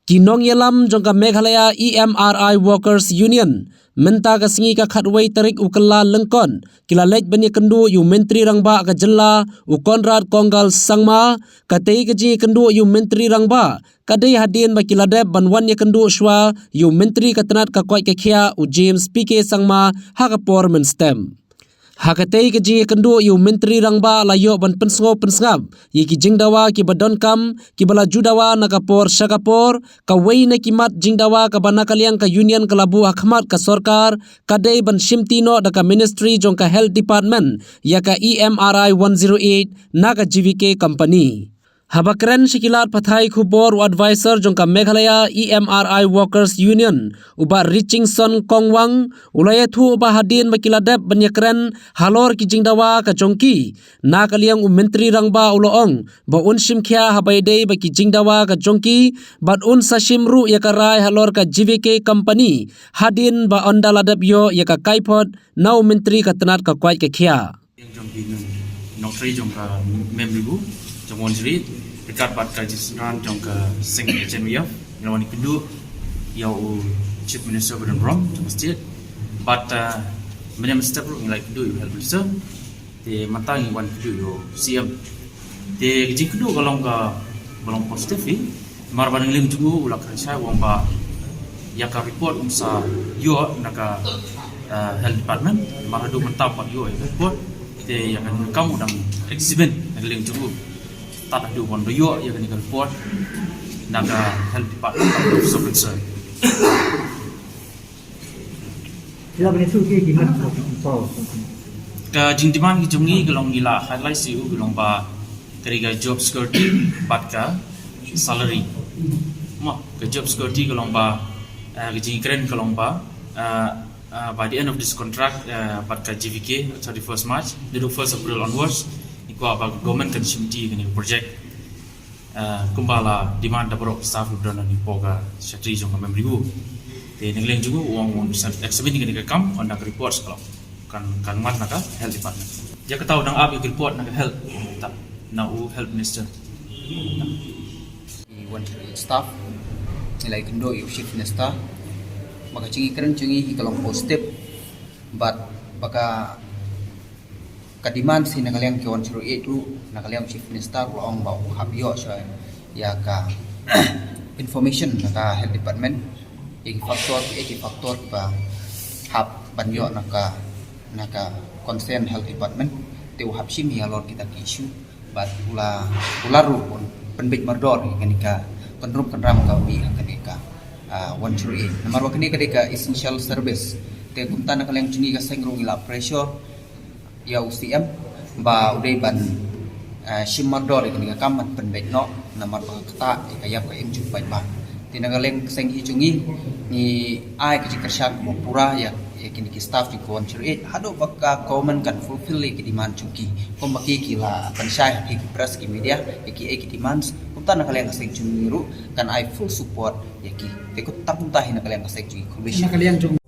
Kinong Yelam jongka Meghalaya EMRI Workers Union menta ka singi ka khatway tarik ukalla lengkon kila lej bani kendu yu menteri rangba ka jella u Konrad Konggal Sangma ka tei ka ji kendu yu menteri rangba ka dei hadin ba kila deb banwan ye kendu shwa yu menteri ka tenat ka kwai ka khia u James PK Sangma ha ka por men stem hakatei ke ji kendu yu menteri rangba layo ban pensngap ye ki jingdawa ki badon kam ki bala judawa nakapor syakapor ka wei na kimat jingdawa ka banakaliang ka union kelabu akhmat ka sorkar kadei ban shimtino da ka ministry jong ka health department ya ka EMRI 108 na ka GVK company Habakren Shikilat Pathai Khubor advisor jongka Meghalaya EMRI Workers Union uba Richingson Kongwang ulaya thu uba hadin bakiladep banyakren halor ki jingdawa ka jongki na kaliang menteri rangba uloong ba unshim khia habaidei baki jingdawa ka jongki bat un sashimru yakarai halor ka GVK company hadin ba ondaladep yo yaka kaipot nau menteri ka tenat ka kwai ka khia jongki nokri jongka memribu jongwon jerit dekat bat kajisran jongka sing jemia ngawani kundu yau chief minister Gordon Brown jong state but many minister ngai kundu yu health minister te matang wan kundu yo CM te jing kundu kalong ka balong positif mar ban ngeling jugu ulak saya wong ba ya ka report umsa yo naka health department mar hadu mentap yo report te yang kamu dang exhibit ngeling jugu tak ada one doyo yang kena report naga health department of concern. Kita boleh suki gimana so. Ke jingdiman kijungi gelong gila highlight siu gelong ba keriga job security batka salary. Mah ke job security gelong ba kijing keren gelong ba by the end of this contract batka GVK 31st March the 1st April onwards ikwa ba government consumpti kini project kumbala demand dabrok staff udana ni poga secretary jong member bu te nengleng juga uang exhibit kini ke kam on report kalau kan mat naka health department dia ketau dang up report naka health tak na health minister one staff nilai kendo yu shift minister maka cingi keren cingi kalong positif but baka kadiman si nakaliang kiwan suru itu nakaliang chief minister ulang bau habio saya ya ka information naka health department eki faktor ba hab banyo naka concern health department teu hab simi alor kita ki issue bat ularu pun penbit mardor kenika penrup kenram ka bi kenika 108 nomor kenika essential service te kumta nakaliang cungi ka sengru ila pressure ya UCM ba udai ban shimador ini kamat penbet no namar kata kaya ko emju pai ba tinagaleng seng hijungi ni ai ki kersak mo pura ya kini ki staff di kon curi hado baka common kan fulfill ki demand chunki kombaki kila pansai ki press ki media ki demands kunta nagaleng seng chungi ru kan I full support ya ki te ko tapunta hinagaleng seng chungi